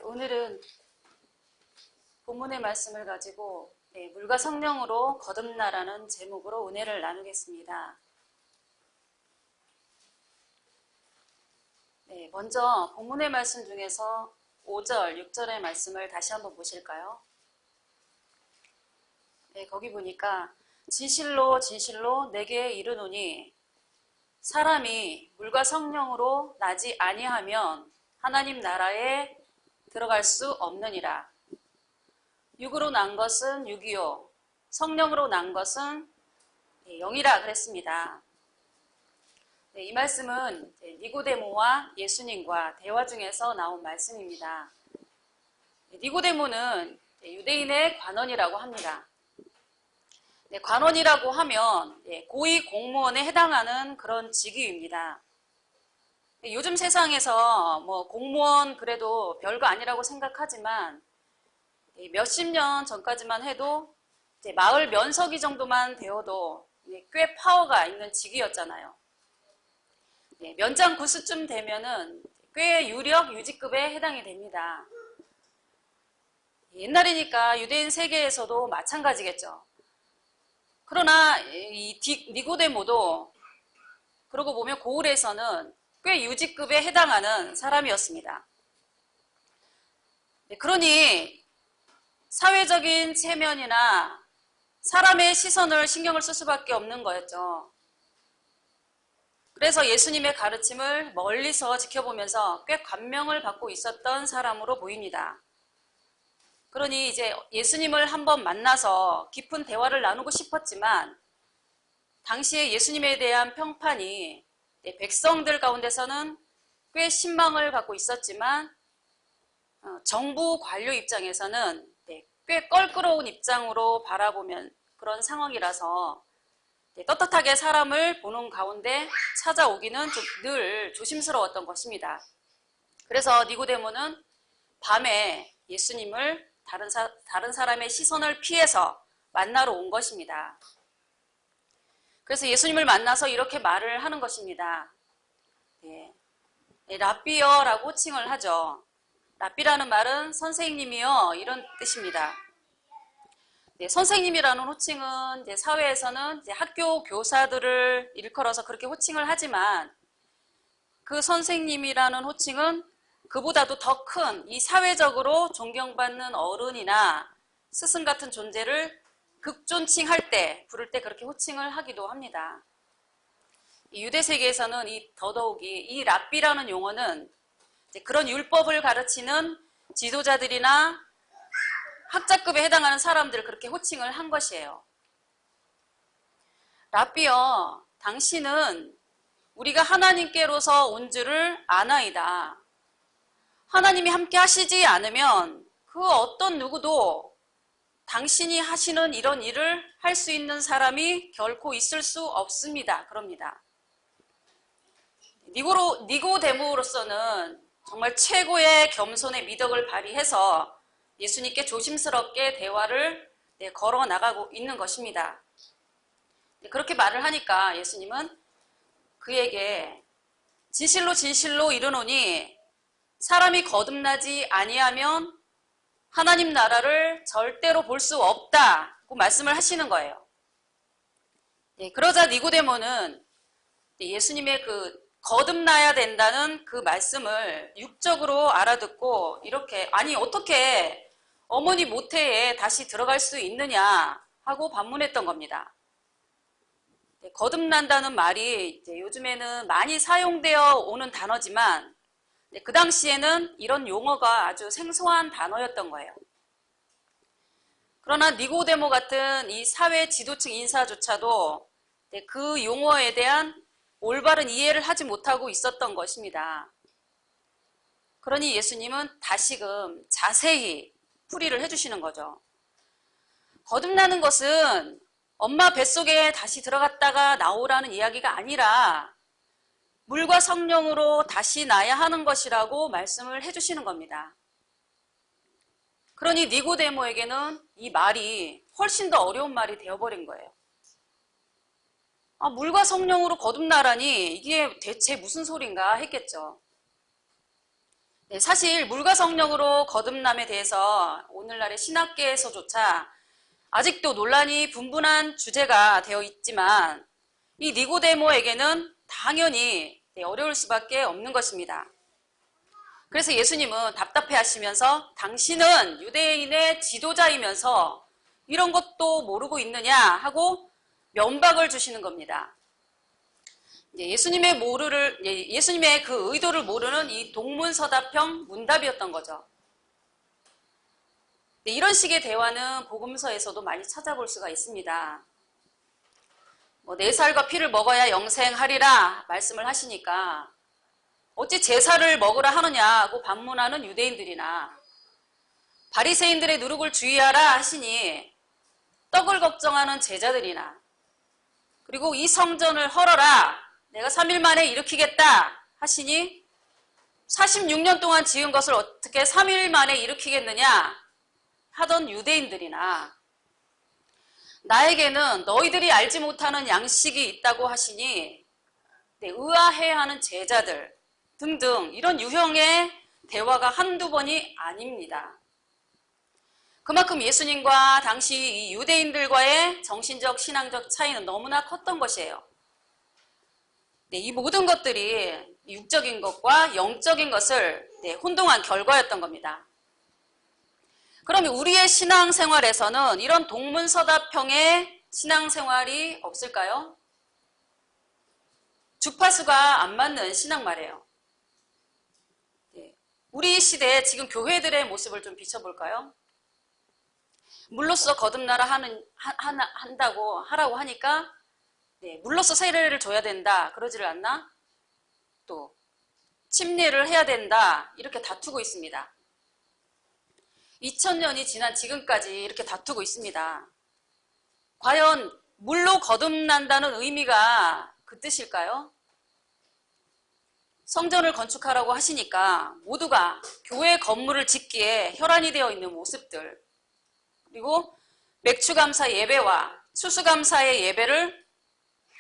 오늘은 본문의 말씀을 가지고 물과 성령으로 거듭나라는 제목으로 은혜를 나누겠습니다. 먼저 본문의 말씀 중에서 5절, 6절의 말씀을 다시 한번 보실까요? 거기 보니까 진실로 진실로 내게 이르노니 사람이 물과 성령으로 나지 아니하면 하나님 나라에 들어갈 수 없느니라. 육으로 난 것은 육이요 성령으로 난 것은 영이라 그랬습니다. 이 말씀은 니고데모와 예수님과 대화 중에서 나온 말씀입니다. 니고데모는 유대인의 관원이라고 합니다. 관원이라고 하면 고위 공무원에 해당하는 그런 직위입니다. 요즘 세상에서 공무원 그래도 별거 아니라고 생각하지만 몇십 년 전까지만 해도 마을 면서기 정도만 되어도 꽤 파워가 있는 직위였잖아요. 면장 구수쯤 되면은 꽤 유력 유직급에 해당이 됩니다. 옛날이니까 유대인 세계에서도 마찬가지겠죠. 그러나 이 니고데모도 그러고 보면 고을에서는 꽤 유직급에 해당하는 사람이었습니다. 그러니 사회적인 체면이나 사람의 시선을 신경을 쓸 수밖에 없는 거였죠. 그래서 예수님의 가르침을 멀리서 지켜보면서 꽤 감명을 받고 있었던 사람으로 보입니다. 그러니 이제 예수님을 한번 만나서 깊은 대화를 나누고 싶었지만 당시에 예수님에 대한 평판이 백성들 가운데서는 꽤 신망을 갖고 있었지만 정부 관료 입장에서는 꽤 껄끄러운 입장으로 바라보면 그런 상황이라서 떳떳하게 사람을 보는 가운데 찾아오기는 좀 늘 조심스러웠던 것입니다. 그래서 니고데모는 밤에 예수님을 다른 사람의 시선을 피해서 만나러 온 것입니다. 그래서 예수님을 만나서 이렇게 말을 하는 것입니다. 랍비여라고 호칭을 하죠. 랍비라는 말은 선생님이여 이런 뜻입니다. 선생님이라는 호칭은 이제 사회에서는 이제 학교 교사들을 일컬어서 그렇게 호칭을 하지만 그 선생님이라는 호칭은 그보다도 더 큰 이 사회적으로 존경받는 어른이나 스승 같은 존재를 극존칭할 때, 부를 때 그렇게 호칭을 하기도 합니다. 유대 세계에서는 더더욱이 이 랍비라는 용어는 이제 그런 율법을 가르치는 지도자들이나 학자급에 해당하는 사람들을 그렇게 호칭을 한 것이에요. 랍비여, 당신은 우리가 하나님께로서 온 줄을 아나이다. 하나님이 함께 하시지 않으면 그 어떤 누구도 당신이 하시는 이런 일을 할 수 있는 사람이 결코 있을 수 없습니다. 그럽니다. 니고데모로서는 정말 최고의 겸손의 미덕을 발휘해서 예수님께 조심스럽게 대화를 걸어 나가고 있는 것입니다. 그렇게 말을 하니까 예수님은 그에게 진실로 진실로 이르노니 사람이 거듭나지 아니하면 하나님 나라를 절대로 볼 수 없다고 말씀을 하시는 거예요. 그러자 니고데모는 예수님의 그 거듭나야 된다는 그 말씀을 육적으로 알아듣고 이렇게 아니 어떻게 어머니 모태에 다시 들어갈 수 있느냐 하고 반문했던 겁니다. 거듭난다는 말이 이제 요즘에는 많이 사용되어 오는 단어지만 그 당시에는 이런 용어가 아주 생소한 단어였던 거예요. 그러나 니고데모 같은 이 사회 지도층 인사조차도 그 용어에 대한 올바른 이해를 하지 못하고 있었던 것입니다. 그러니 예수님은 다시금 자세히 풀이를 해주시는 거죠. 거듭나는 것은 엄마 뱃속에 다시 들어갔다가 나오라는 이야기가 아니라 물과 성령으로 다시 나야 하는 것이라고 말씀을 해주시는 겁니다. 그러니 니고데모에게는 이 말이 훨씬 더 어려운 말이 되어버린 거예요. 물과 성령으로 거듭나라니 이게 대체 무슨 소린가 했겠죠. 네, 사실 물과 성령으로 거듭남에 대해서 오늘날의 신학계에서조차 아직도 논란이 분분한 주제가 되어 있지만 이 니고데모에게는 당연히 어려울 수밖에 없는 것입니다. 그래서 예수님은 답답해 하시면서 당신은 유대인의 지도자이면서 이런 것도 모르고 있느냐 하고 면박을 주시는 겁니다. 예수님의 그 의도를 모르는 이 동문서답형 문답이었던 거죠. 이런 식의 대화는 복음서에서도 많이 찾아볼 수가 있습니다. 내 살과 피를 먹어야 영생하리라 말씀을 하시니까 어찌 제사를 먹으라 하느냐고 반문하는 유대인들이나 바리새인들의 누룩을 주의하라 하시니 떡을 걱정하는 제자들이나 그리고 이 성전을 헐어라 내가 3일 만에 일으키겠다 하시니 46년 동안 지은 것을 어떻게 3일 만에 일으키겠느냐 하던 유대인들이나 나에게는 너희들이 알지 못하는 양식이 있다고 하시니 의아해하는 제자들 등등 이런 유형의 대화가 한두 번이 아닙니다. 그만큼 예수님과 당시 이 유대인들과의 정신적 신앙적 차이는 너무나 컸던 것이에요. 이 모든 것들이 육적인 것과 영적인 것을 혼동한 결과였던 겁니다. 그러면 우리의 신앙생활에서는 이런 동문서답형의 신앙생활이 없을까요? 주파수가 안 맞는 신앙 말이에요. 우리 시대에 지금 교회들의 모습을 좀 비춰볼까요? 물로써 거듭나라 하라고 하니까 물로써 세례를 줘야 된다 그러지를 않나? 또 침례를 해야 된다 이렇게 다투고 있습니다. 2000년이 지난 지금까지 이렇게 다투고 있습니다. 과연 물로 거듭난다는 의미가 그 뜻일까요? 성전을 건축하라고 하시니까 모두가 교회 건물을 짓기에 혈안이 되어 있는 모습들 그리고 맥추감사 예배와 추수감사의 예배를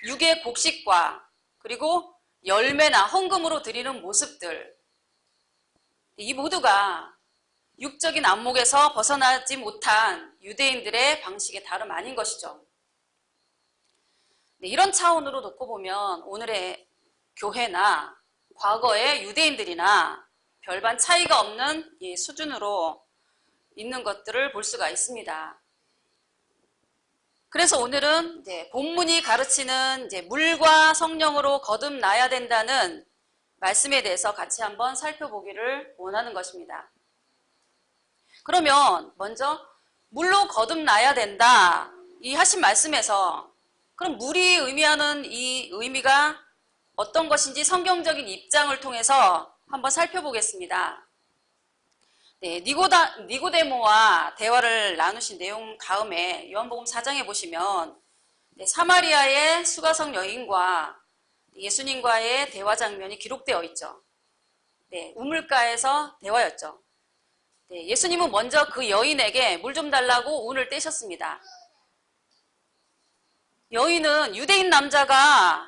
육의 곡식과 그리고 열매나 헌금으로 드리는 모습들 이 모두가 육적인 안목에서 벗어나지 못한 유대인들의 방식의 다름 아닌 것이죠. 이런 차원으로 놓고 보면 오늘의 교회나 과거의 유대인들이나 별반 차이가 없는 이 수준으로 있는 것들을 볼 수가 있습니다. 그래서 오늘은 본문이 가르치는 물과 성령으로 거듭나야 된다는 말씀에 대해서 같이 한번 살펴보기를 원하는 것입니다. 그러면 먼저 물로 거듭나야 된다 이 하신 말씀에서 그럼 물이 의미하는 이 의미가 어떤 것인지 성경적인 입장을 통해서 한번 살펴보겠습니다. 니고데모와 대화를 나누신 내용 다음에 요한복음 4장에 보시면 사마리아의 수가성 여인과 예수님과의 대화 장면이 기록되어 있죠. 우물가에서 대화였죠. 예수님은 먼저 그 여인에게 물 좀 달라고 운을 떼셨습니다. 여인은 유대인 남자가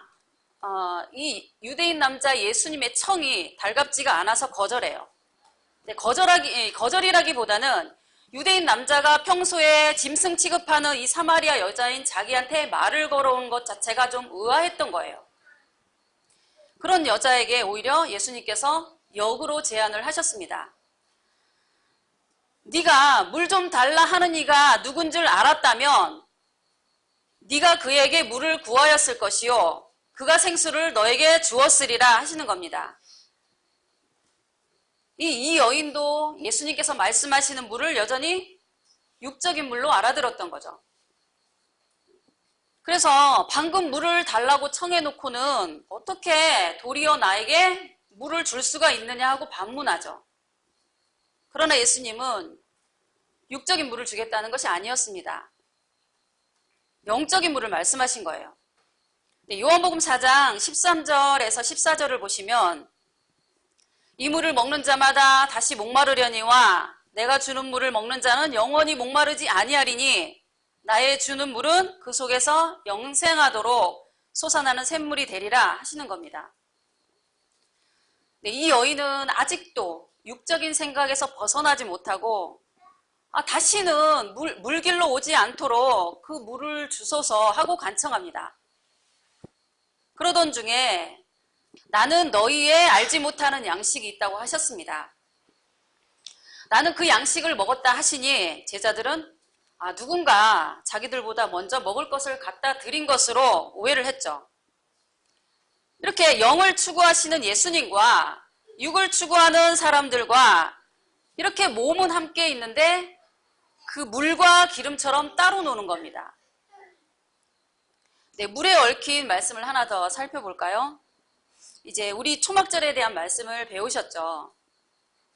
이 유대인 남자 예수님의 청이 달갑지가 않아서 거절해요. 거절이라기보다는 유대인 남자가 평소에 짐승 취급하는 이 사마리아 여자인 자기한테 말을 걸어온 것 자체가 좀 의아했던 거예요. 그런 여자에게 오히려 예수님께서 역으로 제안을 하셨습니다. 네가 물 좀 달라 하는 이가 누군 줄 알았다면 네가 그에게 물을 구하였을 것이요 그가 생수를 너에게 주었으리라 하시는 겁니다. 이 여인도 예수님께서 말씀하시는 물을 여전히 육적인 물로 알아들었던 거죠. 그래서 방금 물을 달라고 청해놓고는 어떻게 도리어 나에게 물을 줄 수가 있느냐 하고 반문하죠. 그러나 예수님은 육적인 물을 주겠다는 것이 아니었습니다. 영적인 물을 말씀하신 거예요. 요한복음 4장 13절에서 14절을 보시면 이 물을 먹는 자마다 다시 목마르려니와 내가 주는 물을 먹는 자는 영원히 목마르지 아니하리니 나의 주는 물은 그 속에서 영생하도록 솟아나는 샘물이 되리라 하시는 겁니다. 이 여인은 아직도 육적인 생각에서 벗어나지 못하고 다시는 물길로 오지 않도록 그 물을 주소서 하고 간청합니다. 그러던 중에 나는 너희의 알지 못하는 양식이 있다고 하셨습니다. 나는 그 양식을 먹었다 하시니 제자들은 누군가 자기들보다 먼저 먹을 것을 갖다 드린 것으로 오해를 했죠. 이렇게 영을 추구하시는 예수님과 육을 추구하는 사람들과 이렇게 몸은 함께 있는데 그 물과 기름처럼 따로 노는 겁니다. 네, 물에 얽힌 말씀을 하나 더 살펴볼까요? 이제 우리 초막절에 대한 말씀을 배우셨죠.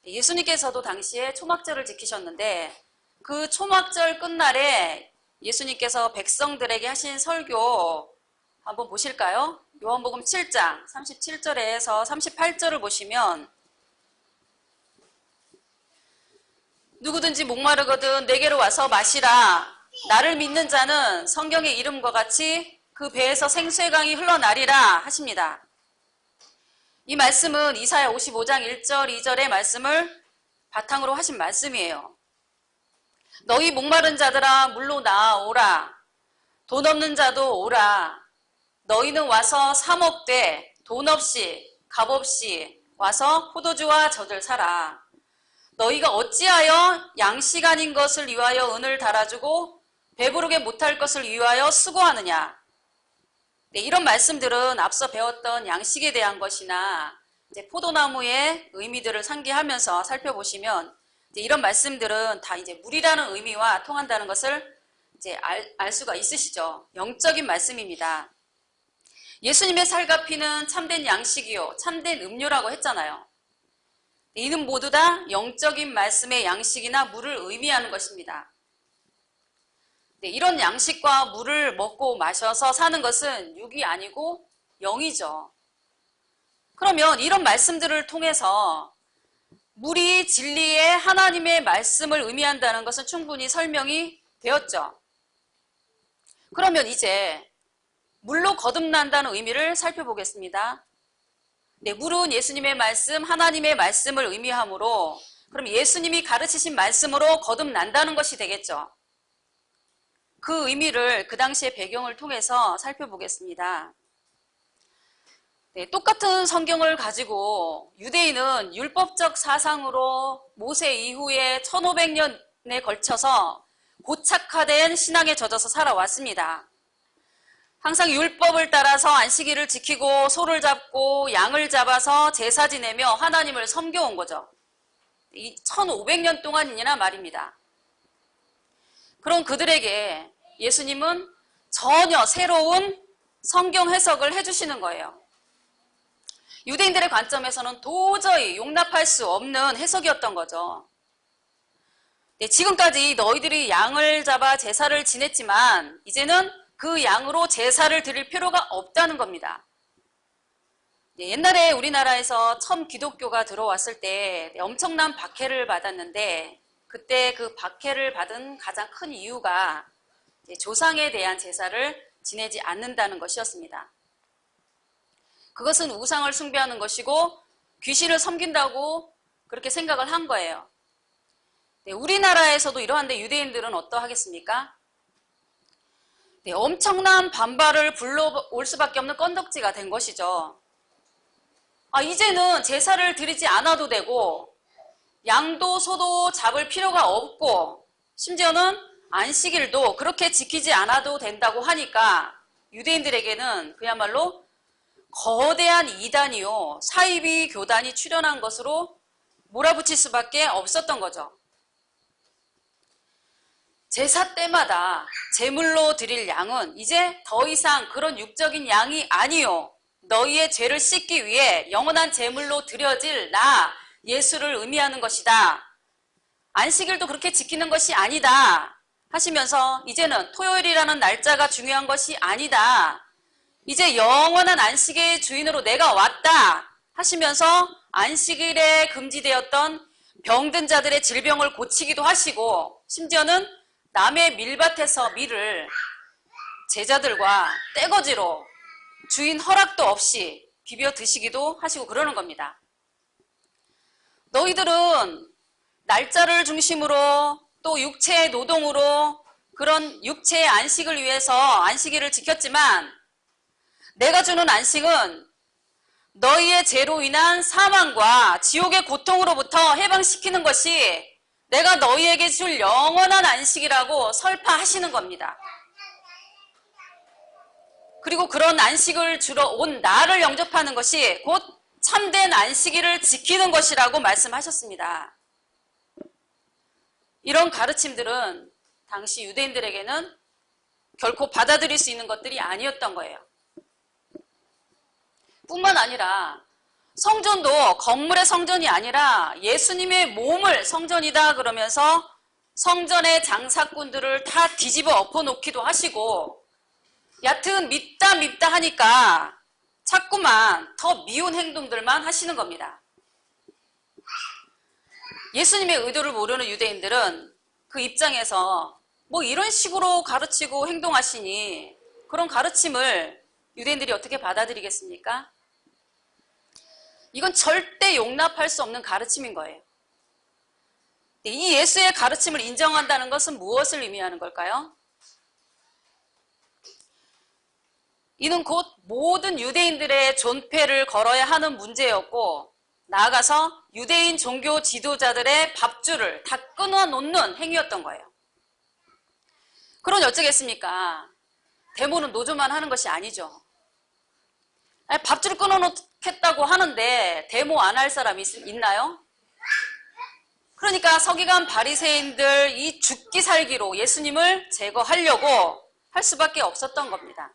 예수님께서도 당시에 초막절을 지키셨는데 그 초막절 끝날에 예수님께서 백성들에게 하신 설교 한번 보실까요? 요한복음 7장 37절에서 38절을 보시면 누구든지 목마르거든 내게로 와서 마시라. 나를 믿는 자는 성경의 이름과 같이 그 배에서 생수의 강이 흘러나리라 하십니다. 이 말씀은 이사야 55장 1절 2절의 말씀을 바탕으로 하신 말씀이에요. 너희 목마른 자들아 물로 나아오라. 돈 없는 자도 오라. 너희는 와서 사먹되 돈 없이 값 없이 와서 포도주와 젖을 사라. 너희가 어찌하여 양식 아닌 것을 위하여 은을 달아주고 배부르게 못할 것을 위하여 수고하느냐. 네, 이런 말씀들은 앞서 배웠던 양식에 대한 것이나 이제 포도나무의 의미들을 상기하면서 살펴보시면 이제 이런 말씀들은 다 이제 물이라는 의미와 통한다는 것을 이제 알 수가 있으시죠. 영적인 말씀입니다. 예수님의 살과 피는 참된 양식이요 참된 음료라고 했잖아요. 이는 모두 다 영적인 말씀의 양식이나 물을 의미하는 것입니다. 네, 이런 양식과 물을 먹고 마셔서 사는 것은 육이 아니고 영이죠. 그러면 이런 말씀들을 통해서 물이 진리의 하나님의 말씀을 의미한다는 것은 충분히 설명이 되었죠. 그러면 이제 물로 거듭난다는 의미를 살펴보겠습니다. 네, 물은 예수님의 말씀, 하나님의 말씀을 의미하므로 그럼 예수님이 가르치신 말씀으로 거듭난다는 것이 되겠죠. 그 의미를 그 당시의 배경을 통해서 살펴보겠습니다. 네, 똑같은 성경을 가지고 유대인은 율법적 사상으로 모세 이후에 1500년에 걸쳐서 고착화된 신앙에 젖어서 살아왔습니다. 항상 율법을 따라서 안식일을 지키고 소를 잡고 양을 잡아서 제사 지내며 하나님을 섬겨온 거죠. 이 1500년 동안이나 말입니다. 그런 그들에게 예수님은 전혀 새로운 성경 해석을 해주시는 거예요. 유대인들의 관점에서는 도저히 용납할 수 없는 해석이었던 거죠. 네, 지금까지 너희들이 양을 잡아 제사를 지냈지만 이제는 그 양으로 제사를 드릴 필요가 없다는 겁니다. 네, 옛날에 우리나라에서 처음 기독교가 들어왔을 때 엄청난 박해를 받았는데 그때 그 박해를 받은 가장 큰 이유가 조상에 대한 제사를 지내지 않는다는 것이었습니다. 그것은 우상을 숭배하는 것이고 귀신을 섬긴다고 그렇게 생각을 한 거예요. 네, 우리나라에서도 이러한데 유대인들은 어떠하겠습니까? 네, 엄청난 반발을 불러올 수밖에 없는 건덕지가 된 것이죠. 이제는 제사를 드리지 않아도 되고 양도 소도 잡을 필요가 없고 심지어는 안식일도 그렇게 지키지 않아도 된다고 하니까 유대인들에게는 그야말로 거대한 이단이요 사이비 교단이 출현한 것으로 몰아붙일 수밖에 없었던 거죠. 제사 때마다 제물로 드릴 양은 이제 더 이상 그런 육적인 양이 아니요 너희의 죄를 씻기 위해 영원한 제물로 드려질 나 예수를 의미하는 것이다. 안식일도 그렇게 지키는 것이 아니다 하시면서 이제는 토요일이라는 날짜가 중요한 것이 아니다. 이제 영원한 안식의 주인으로 내가 왔다 하시면서 안식일에 금지되었던 병든 자들의 질병을 고치기도 하시고 심지어는 남의 밀밭에서 밀을 제자들과 떼거지로 주인 허락도 없이 비벼 드시기도 하시고 그러는 겁니다. 너희들은 날짜를 중심으로 또 육체의 노동으로 그런 육체의 안식을 위해서 안식일을 지켰지만 내가 주는 안식은 너희의 죄로 인한 사망과 지옥의 고통으로부터 해방시키는 것이 내가 너희에게 줄 영원한 안식이라고 설파하시는 겁니다. 그리고 그런 안식을 주러 온 나를 영접하는 것이 곧 참된 안식일을 지키는 것이라고 말씀하셨습니다. 이런 가르침들은 당시 유대인들에게는 결코 받아들일 수 있는 것들이 아니었던 거예요. 뿐만 아니라 성전도 건물의 성전이 아니라 예수님의 몸을 성전이다 그러면서 성전의 장사꾼들을 다 뒤집어 엎어놓기도 하시고 얕은 밉다 하니까 자꾸만 더 미운 행동들만 하시는 겁니다. 예수님의 의도를 모르는 유대인들은 그 입장에서 뭐 이런 식으로 가르치고 행동하시니 그런 가르침을 유대인들이 어떻게 받아들이겠습니까? 이건 절대 용납할 수 없는 가르침인 거예요. 이 예수의 가르침을 인정한다는 것은 무엇을 의미하는 걸까요? 이는 곧 모든 유대인들의 존폐를 걸어야 하는 문제였고 나아가서 유대인 종교 지도자들의 밥줄을 다 끊어놓는 행위였던 거예요. 그럼 어쩌겠습니까? 데모는 노조만 하는 것이 아니죠. 밥줄을 끊어놓겠다고 하는데 데모 안 할 사람이 있나요? 그러니까 서기관 바리새인들 이 죽기 살기로 예수님을 제거하려고 할 수밖에 없었던 겁니다.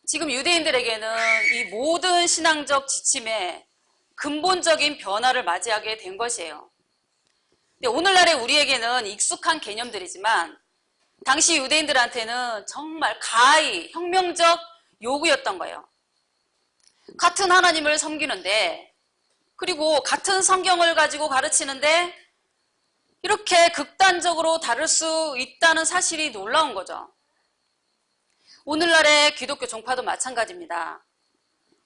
지금 유대인들에게는 이 모든 신앙적 지침에 근본적인 변화를 맞이하게 된 것이에요. 근데 오늘날의 우리에게는 익숙한 개념들이지만 당시 유대인들한테는 정말 가히 혁명적 요구였던 거예요. 같은 하나님을 섬기는데 그리고 같은 성경을 가지고 가르치는데 이렇게 극단적으로 다를 수 있다는 사실이 놀라운 거죠. 오늘날의 기독교 종파도 마찬가지입니다.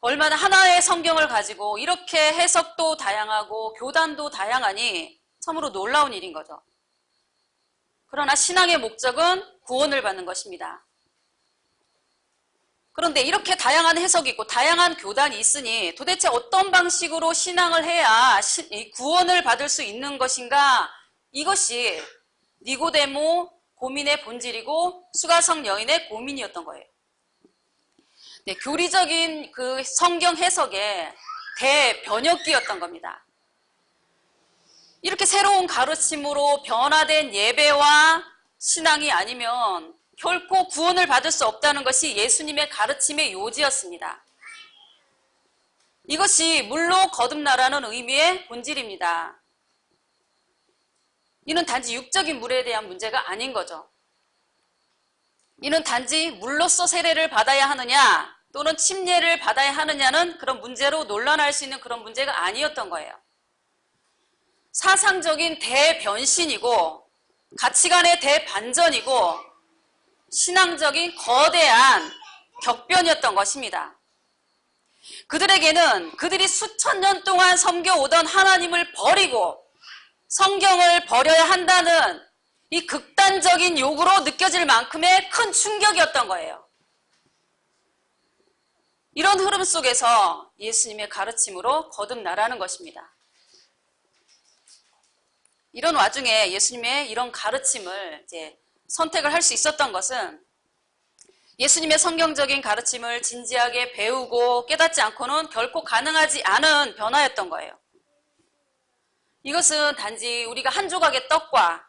얼마나 하나의 성경을 가지고 이렇게 해석도 다양하고 교단도 다양하니 참으로 놀라운 일인 거죠. 그러나 신앙의 목적은 구원을 받는 것입니다. 그런데 이렇게 다양한 해석이 있고 다양한 교단이 있으니 도대체 어떤 방식으로 신앙을 해야 구원을 받을 수 있는 것인가? 이것이 니고데모 고민의 본질이고 수가성 여인의 고민이었던 거예요. 네, 교리적인 그 성경 해석의 대변혁기였던 겁니다. 이렇게 새로운 가르침으로 변화된 예배와 신앙이 아니면 결코 구원을 받을 수 없다는 것이 예수님의 가르침의 요지였습니다. 이것이 물로 거듭나라는 의미의 본질입니다. 이는 단지 육적인 물에 대한 문제가 아닌 거죠. 이는 단지 물로써 세례를 받아야 하느냐 또는 침례를 받아야 하느냐는 그런 문제로 논란할 수 있는 그런 문제가 아니었던 거예요. 사상적인 대변신이고 가치관의 대반전이고 신앙적인 거대한 격변이었던 것입니다. 그들에게는 그들이 수천 년 동안 섬겨오던 하나님을 버리고 성경을 버려야 한다는 이 극단적인 요구로 느껴질 만큼의 큰 충격이었던 거예요. 이런 흐름 속에서 예수님의 가르침으로 거듭나라는 것입니다. 이런 와중에 예수님의 이런 가르침을 이제 선택을 할 수 있었던 것은 예수님의 성경적인 가르침을 진지하게 배우고 깨닫지 않고는 결코 가능하지 않은 변화였던 거예요. 이것은 단지 우리가 한 조각의 떡과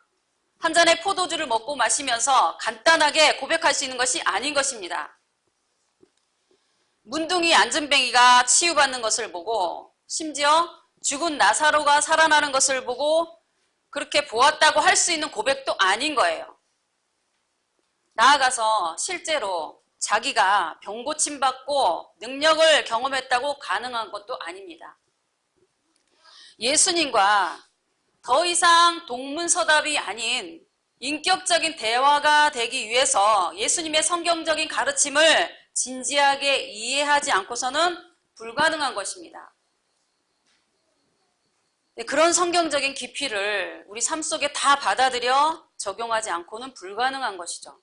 한 잔의 포도주를 먹고 마시면서 간단하게 고백할 수 있는 것이 아닌 것입니다. 문둥이 안전뱅이가 치유받는 것을 보고 심지어 죽은 나사로가 살아나는 것을 보고 그렇게 보았다고 할 수 있는 고백도 아닌 거예요. 나아가서 실제로 자기가 병 고침받고 능력을 경험했다고 가능한 것도 아닙니다. 예수님과 더 이상 동문서답이 아닌 인격적인 대화가 되기 위해서 예수님의 성경적인 가르침을 진지하게 이해하지 않고서는 불가능한 것입니다. 그런 성경적인 깊이를 우리 삶 속에 다 받아들여 적용하지 않고는 불가능한 것이죠.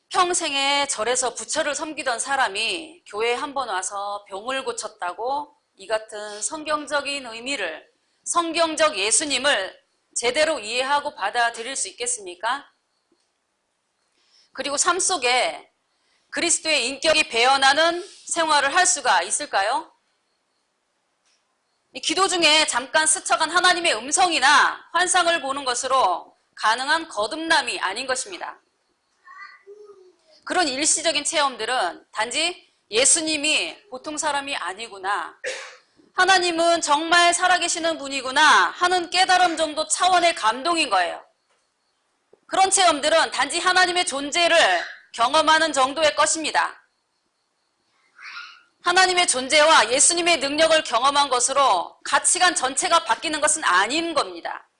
평생에 절에서 부처를 섬기던 사람이 교회에 한번 와서 병을 고쳤다고 이 같은 성경적인 의미를, 성경적 예수님을 제대로 이해하고 받아들일 수 있겠습니까? 그리고 삶 속에 그리스도의 인격이 배어나는 생활을 할 수가 있을까요? 기도 중에 잠깐 스쳐간 하나님의 음성이나 환상을 보는 것으로 가능한 거듭남이 아닌 것입니다. 그런 일시적인 체험들은 단지 예수님이 보통 사람이 아니구나, 하나님은 정말 살아계시는 분이구나 하는 깨달음 정도 차원의 감동인 거예요. 그런 체험들은 단지 하나님의 존재를 경험하는 정도의 것입니다. 하나님의 존재와 예수님의 능력을 경험한 것으로 가치관 전체가 바뀌는 것은 아닌 겁니다.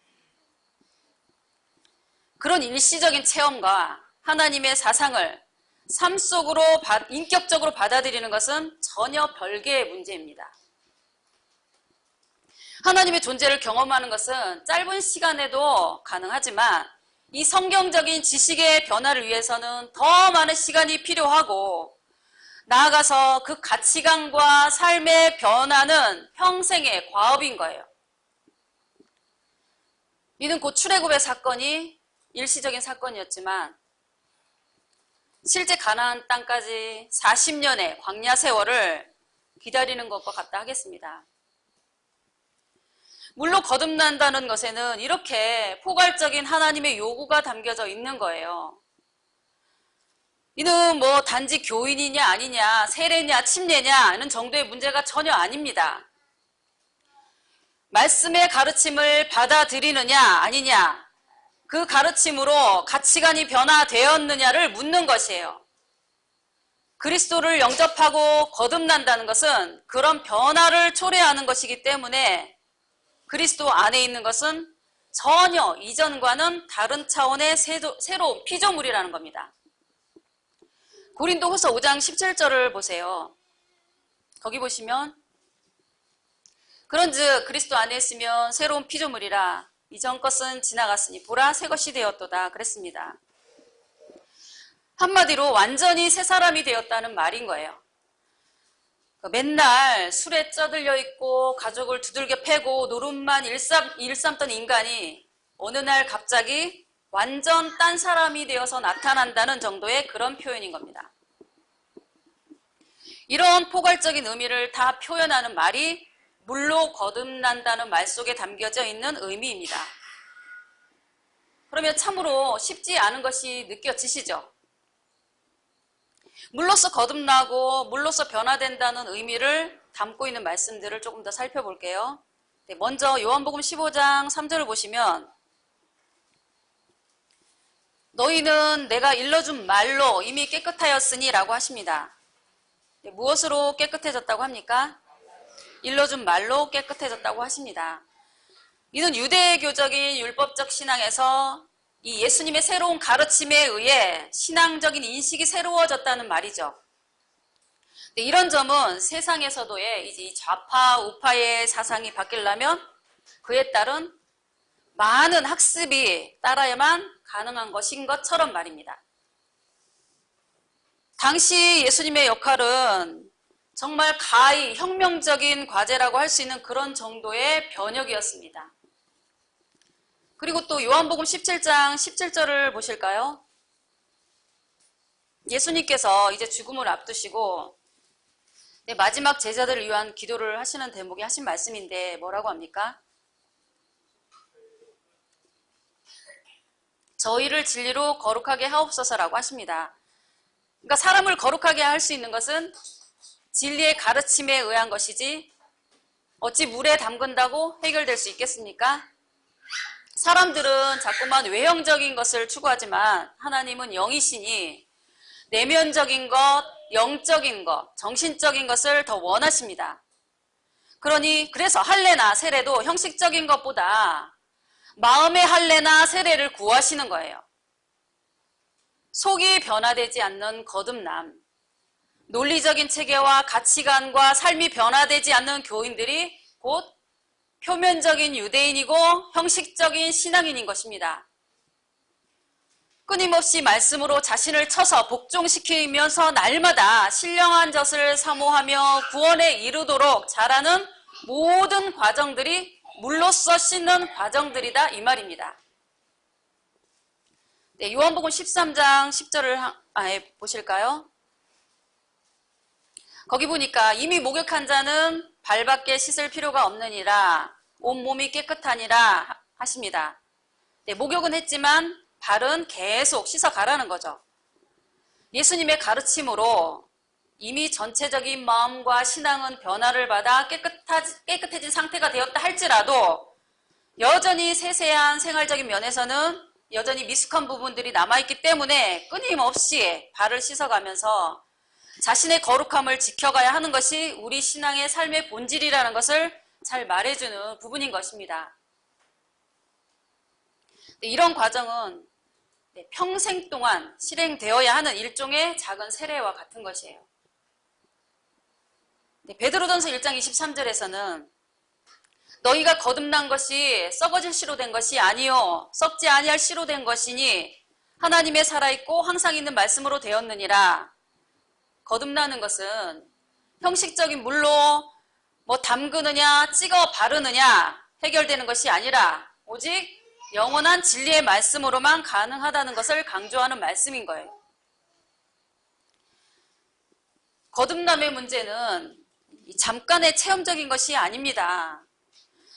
그런 일시적인 체험과 하나님의 사상을 삶 속으로 인격적으로 받아들이는 것은 전혀 별개의 문제입니다. 하나님의 존재를 경험하는 것은 짧은 시간에도 가능하지만 이 성경적인 지식의 변화를 위해서는 더 많은 시간이 필요하고, 나아가서 그 가치관과 삶의 변화는 평생의 과업인 거예요. 이는 곧 출애굽의 사건이 일시적인 사건이었지만 실제 가나안 땅까지 40년의 광야 세월을 기다리는 것과 같다 하겠습니다. 물로 거듭난다는 것에는 이렇게 포괄적인 하나님의 요구가 담겨져 있는 거예요. 이는 뭐 단지 교인이냐 아니냐, 세례냐 침례냐는 정도의 문제가 전혀 아닙니다. 말씀의 가르침을 받아들이느냐 아니냐, 그 가르침으로 가치관이 변화되었느냐를 묻는 것이에요. 그리스도를 영접하고 거듭난다는 것은 그런 변화를 초래하는 것이기 때문에 그리스도 안에 있는 것은 전혀 이전과는 다른 차원의 새로운 피조물이라는 겁니다. 고린도후서 5장 17절을 보세요. 거기 보시면 그런즉 그리스도 안에 있으면 새로운 피조물이라, 이전 것은 지나갔으니 보라 새 것이 되었도다 그랬습니다. 한마디로 완전히 새 사람이 되었다는 말인 거예요. 맨날 술에 쩌들려 있고 가족을 두들겨 패고 노름만 일삼던 인간이 어느 날 갑자기 완전 딴 사람이 되어서 나타난다는 정도의 그런 표현인 겁니다. 이런 포괄적인 의미를 다 표현하는 말이 물로 거듭난다는 말 속에 담겨져 있는 의미입니다. 그러면 참으로 쉽지 않은 것이 느껴지시죠? 물로서 거듭나고 물로서 변화된다는 의미를 담고 있는 말씀들을 조금 더 살펴볼게요. 먼저 요한복음 15장 3절을 보시면 너희는 내가 일러준 말로 이미 깨끗하였으니 라고 하십니다. 무엇으로 깨끗해졌다고 합니까? 일러준 말로 깨끗해졌다고 하십니다. 이는 유대교적인 율법적 신앙에서 이 예수님의 새로운 가르침에 의해 신앙적인 인식이 새로워졌다는 말이죠. 이런 점은 세상에서도의 이제 좌파 우파의 사상이 바뀌려면 그에 따른 많은 학습이 따라야만 가능한 것인 것처럼 말입니다. 당시 예수님의 역할은 정말 가히 혁명적인 과제라고 할 수 있는 그런 정도의 변혁이었습니다. 그리고 또 요한복음 17장 17절을 보실까요? 예수님께서 이제 죽음을 앞두시고 마지막 제자들을 위한 기도를 하시는 대목에 하신 말씀인데 뭐라고 합니까? 저희를 진리로 거룩하게 하옵소서라고 하십니다. 그러니까 사람을 거룩하게 할 수 있는 것은 진리의 가르침에 의한 것이지 어찌 물에 담근다고 해결될 수 있겠습니까? 사람들은 자꾸만 외형적인 것을 추구하지만 하나님은 영이시니 내면적인 것, 영적인 것, 정신적인 것을 더 원하십니다. 그래서 할례나 세례도 형식적인 것보다 마음의 할례나 세례를 구하시는 거예요. 속이 변화되지 않는 거듭남, 논리적인 체계와 가치관과 삶이 변화되지 않는 교인들이 곧 표면적인 유대인이고 형식적인 신앙인인 것입니다. 끊임없이 말씀으로 자신을 쳐서 복종시키면서 날마다 신령한 젖을 사모하며 구원에 이르도록 자라는 모든 과정들이 물로써 씻는 과정들이다 이 말입니다. 네, 요한복음 13장 10절을 보실까요? 거기 보니까 이미 목욕한 자는 발밖에 씻을 필요가 없느니라 온몸이 깨끗하니라 하십니다. 네, 목욕은 했지만 발은 계속 씻어가라는 거죠. 예수님의 가르침으로 이미 전체적인 마음과 신앙은 변화를 받아 깨끗해진 상태가 되었다 할지라도 여전히 세세한 생활적인 면에서는 여전히 미숙한 부분들이 남아있기 때문에 끊임없이 발을 씻어가면서 자신의 거룩함을 지켜가야 하는 것이 우리 신앙의 삶의 본질이라는 것을 잘 말해주는 부분인 것입니다. 이런 과정은 평생 동안 실행되어야 하는 일종의 작은 세례와 같은 것이에요. 베드로전서 1장 23절에서는 너희가 거듭난 것이 썩어질 씨로 된 것이 아니요 썩지 아니할 씨로 된 것이니 하나님의 살아있고 항상 있는 말씀으로 되었느니라. 거듭나는 것은 형식적인 물로 뭐 담그느냐 찍어 바르느냐 해결되는 것이 아니라 오직 영원한 진리의 말씀으로만 가능하다는 것을 강조하는 말씀인 거예요. 거듭남의 문제는 잠깐의 체험적인 것이 아닙니다.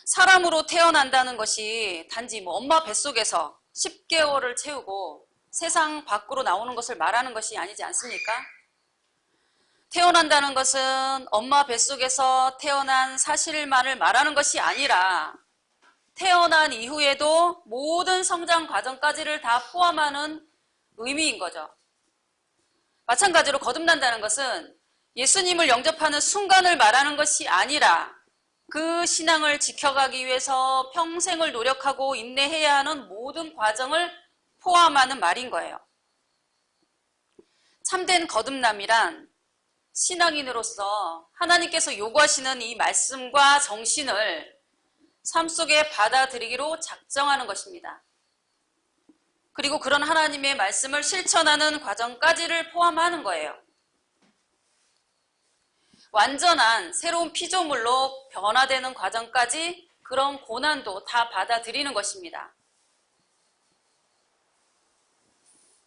사람으로 태어난다는 것이 단지 엄마 뱃속에서 10개월을 채우고 세상 밖으로 나오는 것을 말하는 것이 아니지 않습니까? 태어난다는 것은 엄마 뱃속에서 태어난 사실만을 말하는 것이 아니라 태어난 이후에도 모든 성장 과정까지를 다 포함하는 의미인 거죠. 마찬가지로 거듭난다는 것은 예수님을 영접하는 순간을 말하는 것이 아니라 그 신앙을 지켜가기 위해서 평생을 노력하고 인내해야 하는 모든 과정을 포함하는 말인 거예요. 참된 거듭남이란 신앙인으로서 하나님께서 요구하시는 이 말씀과 정신을 삶 속에 받아들이기로 작정하는 것입니다. 그리고 그런 하나님의 말씀을 실천하는 과정까지를 포함하는 거예요. 완전한 새로운 피조물로 변화되는 과정까지 그런 고난도 다 받아들이는 것입니다.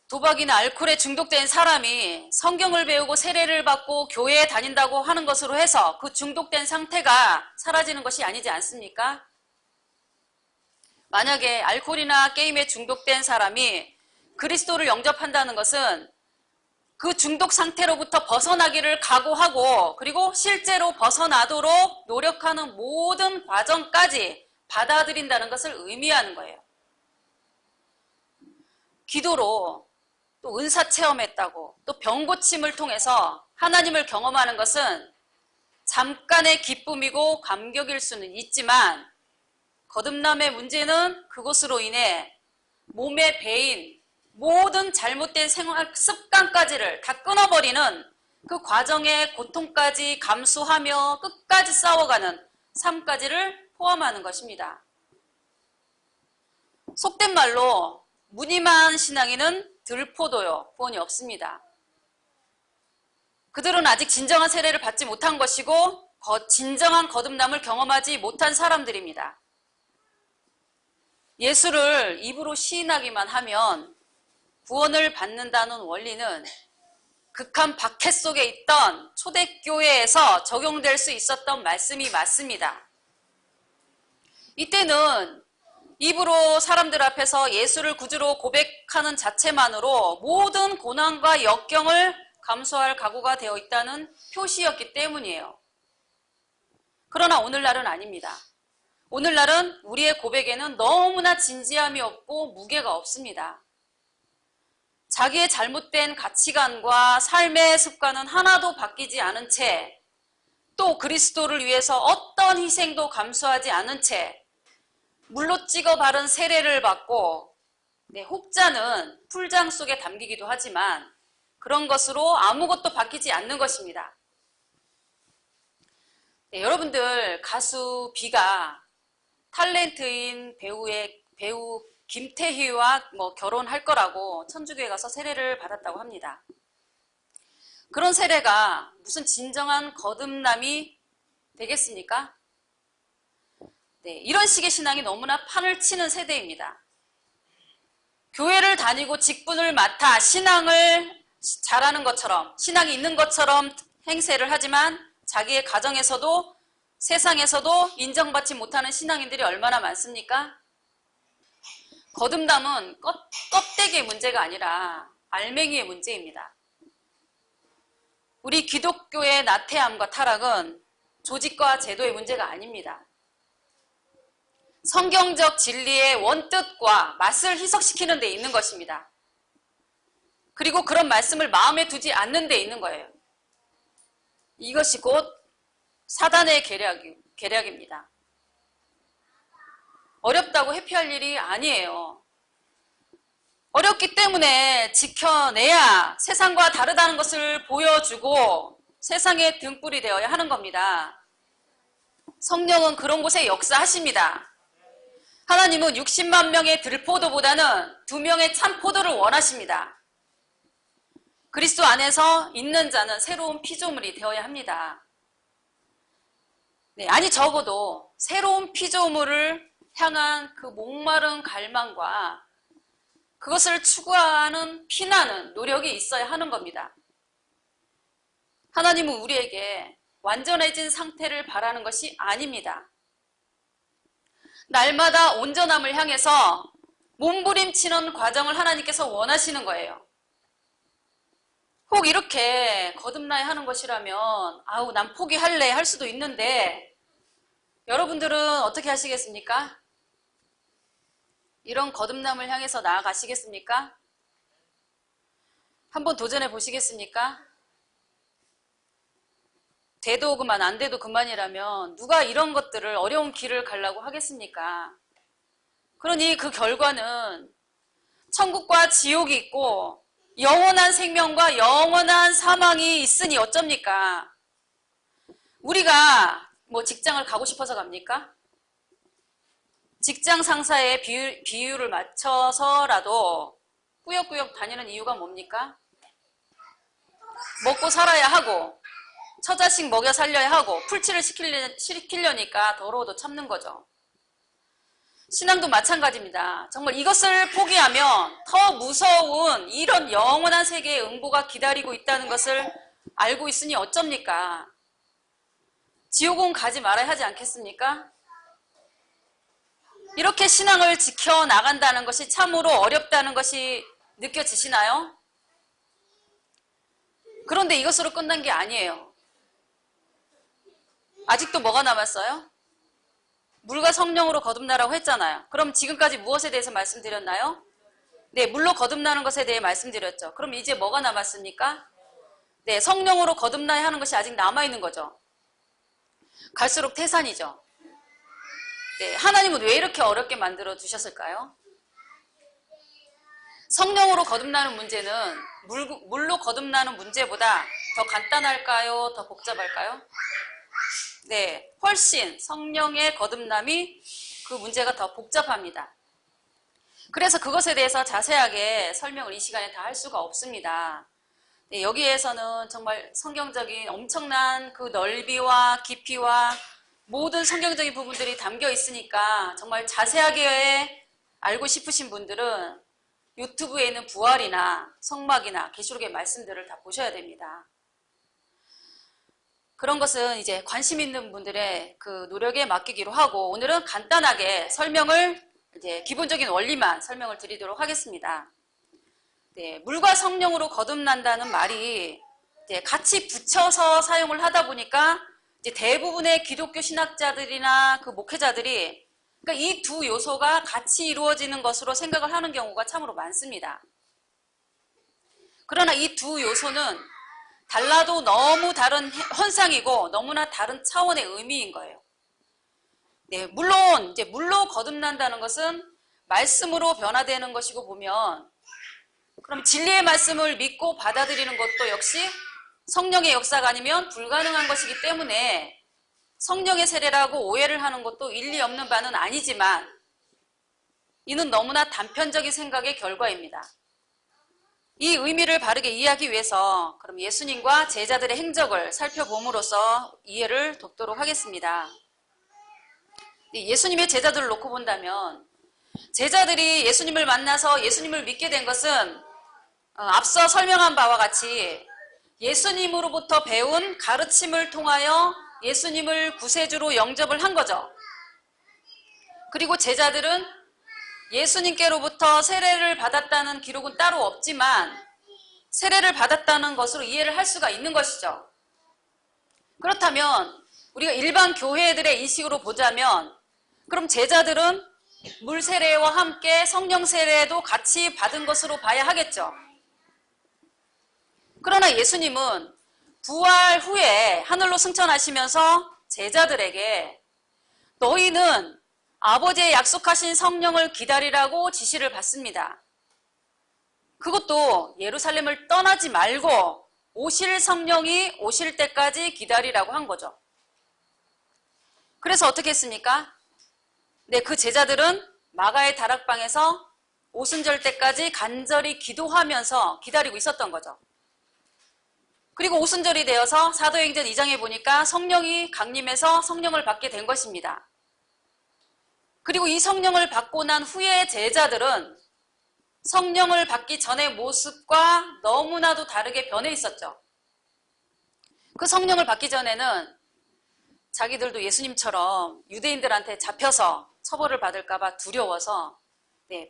도박이나 알코올에 중독된 사람이 성경을 배우고 세례를 받고 교회에 다닌다고 하는 것으로 해서 그 중독된 상태가 사라지는 것이 아니지 않습니까? 만약에 알코올이나 게임에 중독된 사람이 그리스도를 영접한다는 것은 그 중독 상태로부터 벗어나기를 각오하고 그리고 실제로 벗어나도록 노력하는 모든 과정까지 받아들인다는 것을 의미하는 거예요. 기도로 또 은사 체험했다고 또 병고침을 통해서 하나님을 경험하는 것은 잠깐의 기쁨이고 감격일 수는 있지만 거듭남의 문제는 그것으로 인해 몸에 배인 모든 잘못된 생활 습관까지를 다 끊어버리는 그 과정의 고통까지 감수하며 끝까지 싸워가는 삶까지를 포함하는 것입니다. 속된 말로 무늬만 신앙인은 들포도요 구원이 없습니다. 그들은 아직 진정한 세례를 받지 못한 것이고 진정한 거듭남을 경험하지 못한 사람들입니다. 예수를 입으로 시인하기만 하면 구원을 받는다는 원리는 극한 박해 속에 있던 초대교회에서 적용될 수 있었던 말씀이 맞습니다. 이때는 입으로 사람들 앞에서 예수를 구주로 고백하는 자체만으로 모든 고난과 역경을 감수할 각오가 되어 있다는 표시였기 때문이에요. 그러나 오늘날은 아닙니다. 오늘날은 우리의 고백에는 너무나 진지함이 없고 무게가 없습니다. 자기의 잘못된 가치관과 삶의 습관은 하나도 바뀌지 않은 채 또 그리스도를 위해서 어떤 희생도 감수하지 않은 채 물로 찍어 바른 세례를 받고 혹자는 풀장 속에 담기기도 하지만 그런 것으로 아무것도 바뀌지 않는 것입니다. 여러분들 가수 비가 탤런트인 배우 김태희와 결혼할 거라고 천주교에 가서 세례를 받았다고 합니다. 그런 세례가 무슨 진정한 거듭남이 되겠습니까? 네, 이런 식의 신앙이 너무나 판을 치는 세대입니다. 교회를 다니고 직분을 맡아 신앙을 잘하는 것처럼, 신앙이 있는 것처럼 행세를 하지만 자기의 가정에서도 세상에서도 인정받지 못하는 신앙인들이 얼마나 많습니까? 거듭남은 껍데기의 문제가 아니라 알맹이의 문제입니다. 우리 기독교의 나태함과 타락은 조직과 제도의 문제가 아닙니다. 성경적 진리의 원뜻과 맛을 희석시키는 데 있는 것입니다. 그리고 그런 말씀을 마음에 두지 않는 데 있는 거예요. 이것이 곧 사단의 계략입니다. 어렵다고 회피할 일이 아니에요. 어렵기 때문에 지켜내야 세상과 다르다는 것을 보여주고 세상의 등불이 되어야 하는 겁니다. 성령은 그런 곳에 역사하십니다. 하나님은 60만 명의 들포도보다는 2명의 참포도를 원하십니다. 그리스도 안에서 있는 자는 새로운 피조물이 되어야 합니다. 네, 아니 적어도 새로운 피조물을 향한 그 목마른 갈망과 그것을 추구하는 피나는 노력이 있어야 하는 겁니다. 하나님은 우리에게 완전해진 상태를 바라는 것이 아닙니다. 날마다 온전함을 향해서 몸부림치는 과정을 하나님께서 원하시는 거예요. 혹 이렇게 거듭나야 하는 것이라면 아우 난 포기할래 할 수도 있는데 여러분들은 어떻게 하시겠습니까? 이런 거듭남을 향해서 나아가시겠습니까? 한번 도전해 보시겠습니까? 돼도 그만 안 돼도 그만이라면 누가 이런 것들을 어려운 길을 가려고 하겠습니까? 그러니 그 결과는 천국과 지옥이 있고 영원한 생명과 영원한 사망이 있으니 어쩝니까? 우리가 직장을 가고 싶어서 갑니까? 직장 상사의 비율을 맞춰서라도 꾸역꾸역 다니는 이유가 뭡니까? 먹고 살아야 하고 처자식 먹여 살려야 하고 풀칠을 시키려니까 더러워도 참는 거죠. 신앙도 마찬가지입니다. 정말 이것을 포기하면 더 무서운 이런 영원한 세계의 응보가 기다리고 있다는 것을 알고 있으니 어쩝니까? 지옥은 가지 말아야 하지 않겠습니까? 이렇게 신앙을 지켜나간다는 것이 참으로 어렵다는 것이 느껴지시나요? 그런데 이것으로 끝난 게 아니에요. 아직도 뭐가 남았어요? 물과 성령으로 거듭나라고 했잖아요. 그럼 지금까지 무엇에 대해서 말씀드렸나요? 네, 물로 거듭나는 것에 대해 말씀드렸죠. 그럼 이제 뭐가 남았습니까? 네, 성령으로 거듭나야 하는 것이 아직 남아있는 거죠. 갈수록 태산이죠. 네, 하나님은 왜 이렇게 어렵게 만들어 두셨을까요? 성령으로 거듭나는 문제는 물로 거듭나는 문제보다 더 간단할까요? 더 복잡할까요? 네, 훨씬 성령의 거듭남이 그 문제가 더 복잡합니다. 그래서 그것에 대해서 자세하게 설명을 이 시간에 다 할 수가 없습니다. 네, 여기에서는 정말 성경적인 엄청난 그 넓이와 깊이와 모든 성경적인 부분들이 담겨 있으니까 정말 자세하게 알고 싶으신 분들은 유튜브에 있는 부활이나 성막이나 계시록의 말씀들을 다 보셔야 됩니다. 그런 것은 이제 관심 있는 분들의 그 노력에 맡기기로 하고 오늘은 간단하게 설명을 이제 기본적인 원리만 설명을 드리도록 하겠습니다. 네, 물과 성령으로 거듭난다는 말이 이제 같이 붙여서 사용을 하다 보니까 이제 대부분의 기독교 신학자들이나 그 목회자들이 그러니까 이 두 요소가 같이 이루어지는 것으로 생각을 하는 경우가 참으로 많습니다. 그러나 이 두 요소는 달라도 너무 다른 현상이고 너무나 다른 차원의 의미인 거예요. 네, 물론 이제 물로 거듭난다는 것은 말씀으로 변화되는 것이고 보면 그럼 진리의 말씀을 믿고 받아들이는 것도 역시 성령의 역사가 아니면 불가능한 것이기 때문에 성령의 세례라고 오해를 하는 것도 일리 없는 바는 아니지만 이는 너무나 단편적인 생각의 결과입니다. 이 의미를 바르게 이해하기 위해서 그럼 예수님과 제자들의 행적을 살펴봄으로써 이해를 돕도록 하겠습니다. 예수님의 제자들을 놓고 본다면 제자들이 예수님을 만나서 예수님을 믿게 된 것은 앞서 설명한 바와 같이 예수님으로부터 배운 가르침을 통하여 예수님을 구세주로 영접을 한 거죠. 그리고 제자들은 예수님께로부터 세례를 받았다는 기록은 따로 없지만 세례를 받았다는 것으로 이해를 할 수가 있는 것이죠. 그렇다면 우리가 일반 교회들의 인식으로 보자면 그럼 제자들은 물 세례와 함께 성령 세례도 같이 받은 것으로 봐야 하겠죠. 그러나 예수님은 부활 후에 하늘로 승천하시면서 제자들에게 너희는 아버지의 약속하신 성령을 기다리라고 지시를 받습니다. 그것도 예루살렘을 떠나지 말고 오실 성령이 오실 때까지 기다리라고 한 거죠. 그래서 어떻게 했습니까? 네, 그 제자들은 마가의 다락방에서 오순절 때까지 간절히 기도하면서 기다리고 있었던 거죠. 그리고 오순절이 되어서 사도행전 2장에 보니까 성령이 강림해서 성령을 받게 된 것입니다. 그리고 이 성령을 받고 난 후에 제자들은 성령을 받기 전의 모습과 너무나도 다르게 변해 있었죠. 그 성령을 받기 전에는 자기들도 예수님처럼 유대인들한테 잡혀서 처벌을 받을까 봐 두려워서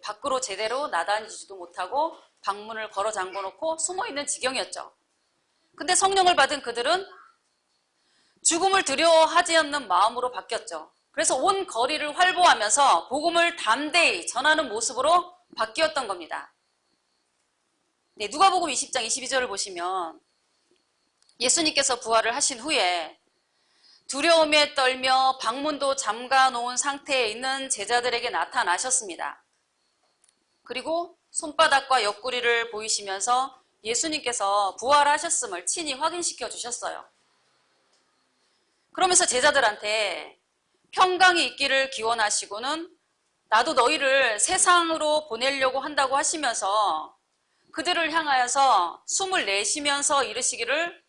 밖으로 제대로 나다니지도 못하고 방문을 걸어 잠궈놓고 숨어있는 지경이었죠. 근데 성령을 받은 그들은 죽음을 두려워하지 않는 마음으로 바뀌었죠. 그래서 온 거리를 활보하면서 복음을 담대히 전하는 모습으로 바뀌었던 겁니다. 누가복음 20장 22절을 보시면 예수님께서 부활을 하신 후에 두려움에 떨며 방문도 잠가 놓은 상태에 있는 제자들에게 나타나셨습니다. 그리고 손바닥과 옆구리를 보이시면서 예수님께서 부활하셨음을 친히 확인시켜 주셨어요. 그러면서 제자들한테 평강이 있기를 기원하시고는 나도 너희를 세상으로 보내려고 한다고 하시면서 그들을 향하여서 숨을 내쉬면서 이르시기를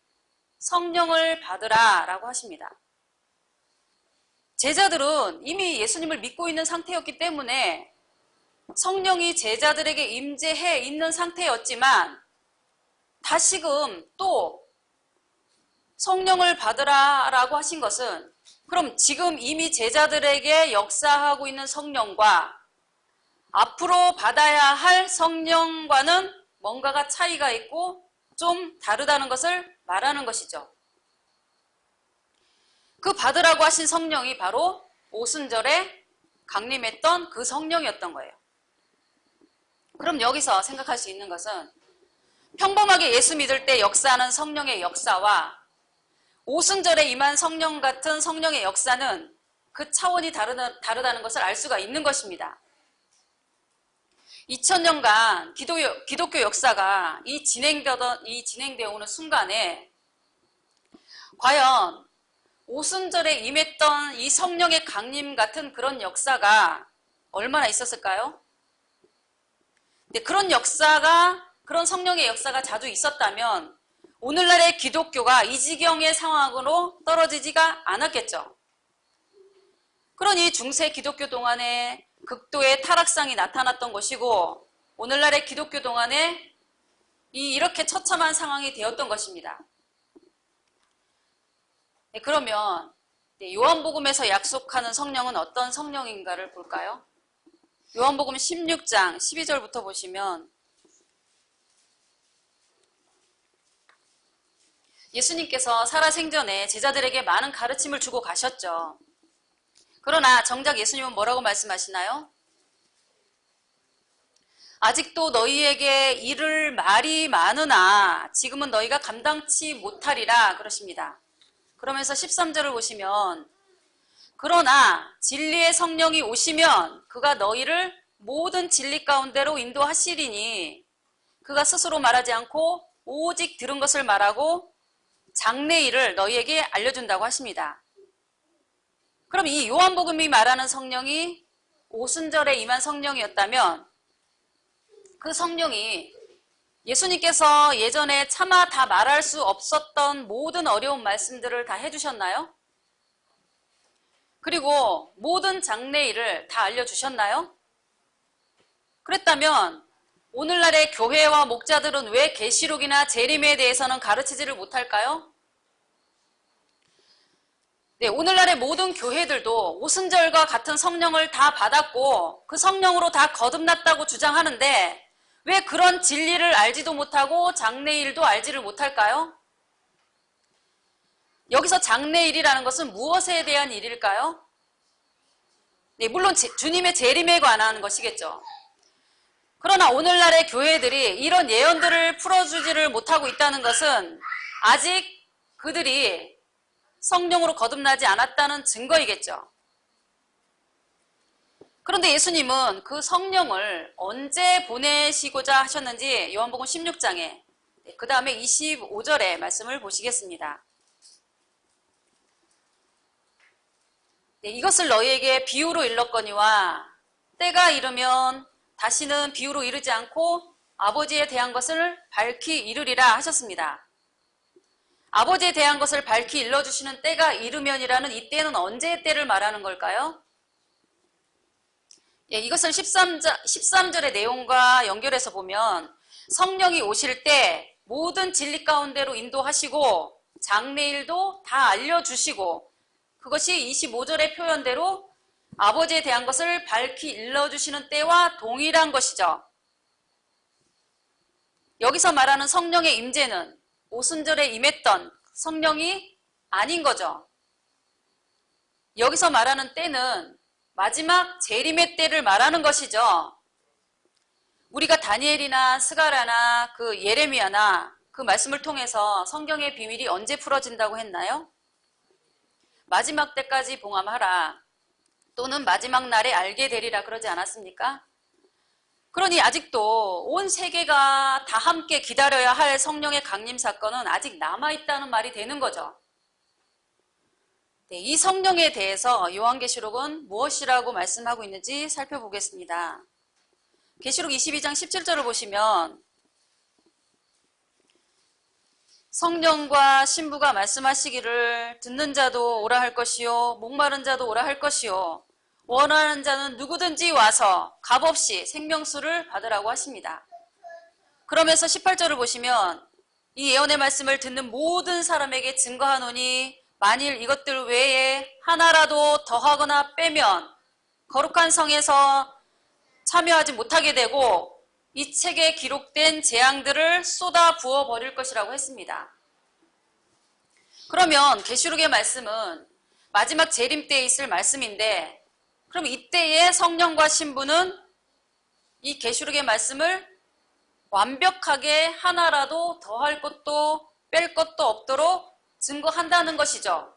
성령을 받으라 라고 하십니다. 제자들은 이미 예수님을 믿고 있는 상태였기 때문에 성령이 제자들에게 임재해 있는 상태였지만 다시금 또 성령을 받으라 라고 하신 것은 그럼 지금 이미 제자들에게 역사하고 있는 성령과 앞으로 받아야 할 성령과는 뭔가가 차이가 있고 좀 다르다는 것을 말하는 것이죠. 그 받으라고 하신 성령이 바로 오순절에 강림했던 그 성령이었던 거예요. 그럼 여기서 생각할 수 있는 것은 평범하게 예수 믿을 때 역사하는 성령의 역사와 오순절에 임한 성령 같은 성령의 역사는 그 차원이 다르다는 것을 알 수가 있는 것입니다. 2000년간 기독교 역사가 이 진행되어 오는 순간에 과연 오순절에 임했던 이 성령의 강림 같은 그런 역사가 얼마나 있었을까요? 근데 그런 성령의 역사가 자주 있었다면 오늘날의 기독교가 이 지경의 상황으로 떨어지지가 않았겠죠. 그러니 중세 기독교 동안에 극도의 타락상이 나타났던 것이고 오늘날의 기독교 동안에 이렇게 처참한 상황이 되었던 것입니다. 그러면 요한복음에서 약속하는 성령은 어떤 성령인가를 볼까요? 요한복음 16장 12절부터 보시면 예수님께서 살아생전에 제자들에게 많은 가르침을 주고 가셨죠. 그러나 정작 예수님은 뭐라고 말씀하시나요? 아직도 너희에게 이를 말이 많으나 지금은 너희가 감당치 못하리라 그러십니다. 그러면서 13절을 보시면 그러나 진리의 성령이 오시면 그가 너희를 모든 진리 가운데로 인도하시리니 그가 스스로 말하지 않고 오직 들은 것을 말하고 장래일을 너희에게 알려준다고 하십니다. 그럼 이 요한복음이 말하는 성령이 오순절에 임한 성령이었다면 그 성령이 예수님께서 예전에 차마 다 말할 수 없었던 모든 어려운 말씀들을 다 해주셨나요? 그리고 모든 장래일을 다 알려주셨나요? 그랬다면 오늘날의 교회와 목자들은 왜 계시록이나 재림에 대해서는 가르치지를 못할까요? 네, 오늘날의 모든 교회들도 오순절과 같은 성령을 다 받았고 그 성령으로 다 거듭났다고 주장하는데 왜 그런 진리를 알지도 못하고 장래일도 알지를 못할까요? 여기서 장래일이라는 것은 무엇에 대한 일일까요? 네, 물론 주님의 재림에 관한 것이겠죠. 그러나 오늘날의 교회들이 이런 예언들을 풀어주지를 못하고 있다는 것은 아직 그들이 성령으로 거듭나지 않았다는 증거이겠죠. 그런데 예수님은 그 성령을 언제 보내시고자 하셨는지 요한복음 16장에 그 다음에 25절의 말씀을 보시겠습니다. 네, 이것을 너희에게 비유로 일렀거니와 때가 이르면 다시는 비유로 이르지 않고 아버지에 대한 것을 밝히 이르리라 하셨습니다. 아버지에 대한 것을 밝히 일러주시는 때가 이르면이라는 이 때는 언제의 때를 말하는 걸까요? 예, 이것을 13절의 내용과 연결해서 보면 성령이 오실 때 모든 진리 가운데로 인도하시고 장래일도 다 알려주시고 그것이 25절의 표현대로 아버지에 대한 것을 밝히 일러주시는 때와 동일한 것이죠. 여기서 말하는 성령의 임재는 오순절에 임했던 성령이 아닌 거죠. 여기서 말하는 때는 마지막 재림의 때를 말하는 것이죠. 우리가 다니엘이나 스가랴나 그 예레미야나 그 말씀을 통해서 성경의 비밀이 언제 풀어진다고 했나요? 마지막 때까지 봉함하라 또는 마지막 날에 알게 되리라 그러지 않았습니까? 그러니 아직도 온 세계가 다 함께 기다려야 할 성령의 강림 사건은 아직 남아있다는 말이 되는 거죠. 네, 이 성령에 대해서 요한계시록은 무엇이라고 말씀하고 있는지 살펴보겠습니다. 계시록 22장 17절을 보시면 성령과 신부가 말씀하시기를 듣는 자도 오라 할 것이요 목마른 자도 오라 할 것이요 원하는 자는 누구든지 와서 값없이 생명수를 받으라고 하십니다. 그러면서 18절을 보시면 이 예언의 말씀을 듣는 모든 사람에게 증거하노니 만일 이것들 외에 하나라도 더하거나 빼면 거룩한 성에서 참여하지 못하게 되고 이 책에 기록된 재앙들을 쏟아 부어 버릴 것이라고 했습니다. 그러면 계시록의 말씀은 마지막 재림 때에 있을 말씀인데 그럼 이때의 성령과 신부는 이 계시록의 말씀을 완벽하게 하나라도 더할 것도 뺄 것도 없도록 증거한다는 것이죠.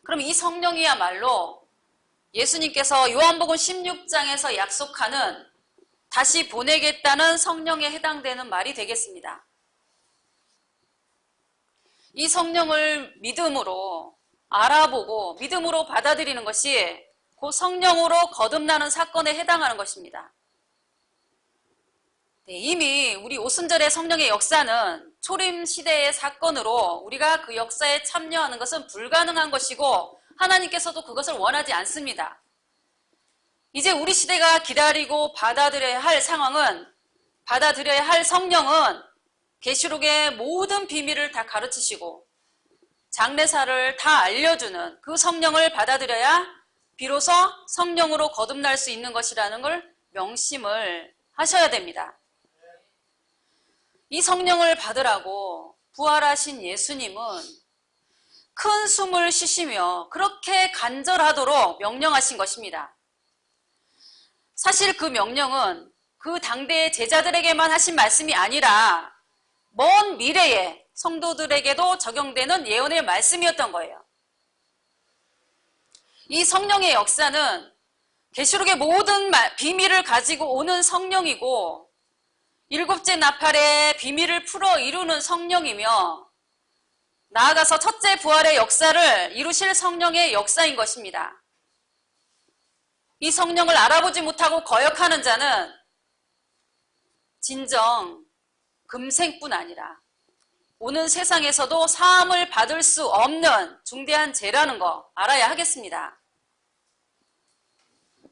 그럼 이 성령이야말로 예수님께서 요한복음 16장에서 약속하는 다시 보내겠다는 성령에 해당되는 말이 되겠습니다. 이 성령을 믿음으로 알아보고 믿음으로 받아들이는 것이 곧 성령으로 거듭나는 사건에 해당하는 것입니다. 네, 이미 우리 오순절의 성령의 역사는 초림 시대의 사건으로 우리가 그 역사에 참여하는 것은 불가능한 것이고 하나님께서도 그것을 원하지 않습니다. 이제 우리 시대가 기다리고 받아들여야 할 상황은 받아들여야 할 성령은 계시록의 모든 비밀을 다 가르치시고 장래사를 다 알려주는 그 성령을 받아들여야 비로소 성령으로 거듭날 수 있는 것이라는 걸 명심을 하셔야 됩니다. 이 성령을 받으라고 부활하신 예수님은 큰 숨을 쉬시며 그렇게 간절하도록 명령하신 것입니다. 사실 그 명령은 그 당대의 제자들에게만 하신 말씀이 아니라 먼 미래에 성도들에게도 적용되는 예언의 말씀이었던 거예요. 이 성령의 역사는 계시록의 모든 비밀을 가지고 오는 성령이고 일곱째 나팔의 비밀을 풀어 이루는 성령이며 나아가서 첫째 부활의 역사를 이루실 성령의 역사인 것입니다. 이 성령을 알아보지 못하고 거역하는 자는 진정 금생뿐 아니라 오는 세상에서도 사함을 받을 수 없는 중대한 죄라는 거 알아야 하겠습니다.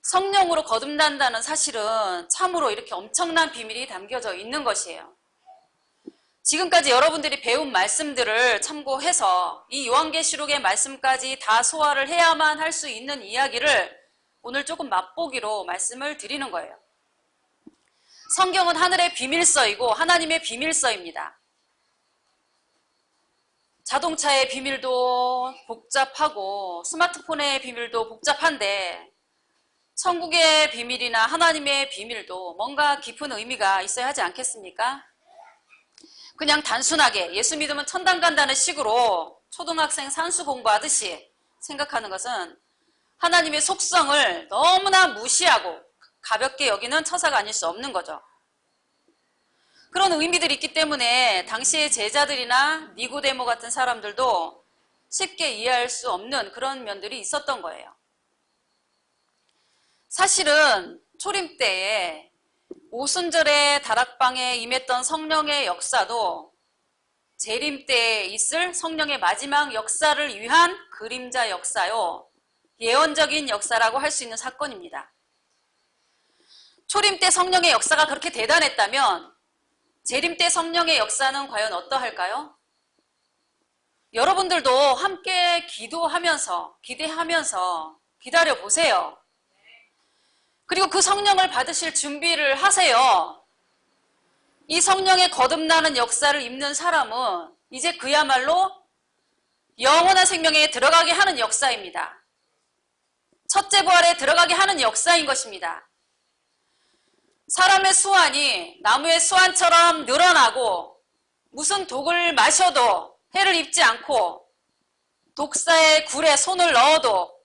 성령으로 거듭난다는 사실은 참으로 이렇게 엄청난 비밀이 담겨져 있는 것이에요. 지금까지 여러분들이 배운 말씀들을 참고해서 이 요한계시록의 말씀까지 다 소화를 해야만 할 수 있는 이야기를 오늘 조금 맛보기로 말씀을 드리는 거예요. 성경은 하늘의 비밀서이고 하나님의 비밀서입니다. 자동차의 비밀도 복잡하고 스마트폰의 비밀도 복잡한데 천국의 비밀이나 하나님의 비밀도 뭔가 깊은 의미가 있어야 하지 않겠습니까? 그냥 단순하게 예수 믿으면 천당 간다는 식으로 초등학생 산수 공부하듯이 생각하는 것은 하나님의 속성을 너무나 무시하고 가볍게 여기는 처사가 아닐 수 없는 거죠. 그런 의미들이 있기 때문에 당시의 제자들이나 니고데모 같은 사람들도 쉽게 이해할 수 없는 그런 면들이 있었던 거예요. 사실은 초림 때에 오순절의 다락방에 임했던 성령의 역사도 재림 때에 있을 성령의 마지막 역사를 위한 그림자 역사요. 예언적인 역사라고 할 수 있는 사건입니다. 초림 때 성령의 역사가 그렇게 대단했다면 재림 때 성령의 역사는 과연 어떠할까요? 여러분들도 함께 기도하면서 기대하면서 기다려 보세요. 그리고 그 성령을 받으실 준비를 하세요. 이 성령의 거듭나는 역사를 입는 사람은 이제 그야말로 영원한 생명에 들어가게 하는 역사입니다. 첫째 부활에 들어가게 하는 역사인 것입니다. 사람의 수완이 나무의 수완처럼 늘어나고 무슨 독을 마셔도 해를 입지 않고 독사의 굴에 손을 넣어도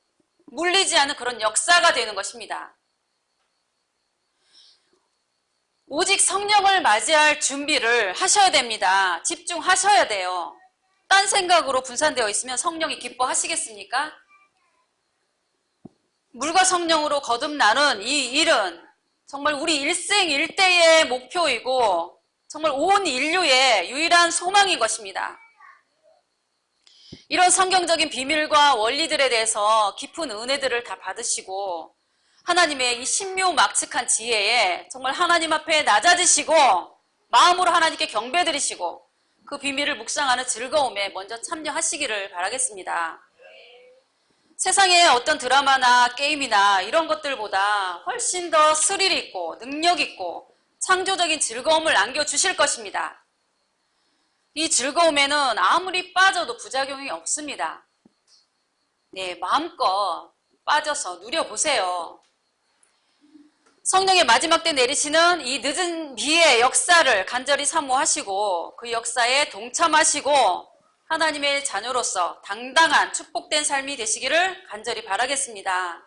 물리지 않는 그런 역사가 되는 것입니다. 오직 성령을 맞이할 준비를 하셔야 됩니다. 집중하셔야 돼요. 딴 생각으로 분산되어 있으면 성령이 기뻐하시겠습니까? 물과 성령으로 거듭나는 이 일은 정말 우리 일생일대의 목표이고 정말 온 인류의 유일한 소망인 것입니다. 이런 성경적인 비밀과 원리들에 대해서 깊은 은혜들을 다 받으시고 하나님의 이 신묘막측한 지혜에 정말 하나님 앞에 낮아지시고 마음으로 하나님께 경배드리시고 그 비밀을 묵상하는 즐거움에 먼저 참여하시기를 바라겠습니다. 세상의 어떤 드라마나 게임이나 이런 것들보다 훨씬 더 스릴 있고 능력 있고 창조적인 즐거움을 안겨주실 것입니다. 이 즐거움에는 아무리 빠져도 부작용이 없습니다. 네, 마음껏 빠져서 누려보세요. 성령의 마지막 때 내리시는 이 늦은 비의 역사를 간절히 사모하시고 그 역사에 동참하시고 하나님의 자녀로서 당당한 축복된 삶이 되시기를 간절히 바라겠습니다.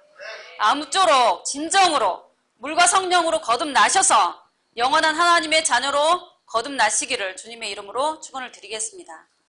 아무쪼록 진정으로 물과 성령으로 거듭나셔서 영원한 하나님의 자녀로 거듭나시기를 주님의 이름으로 축원을 드리겠습니다.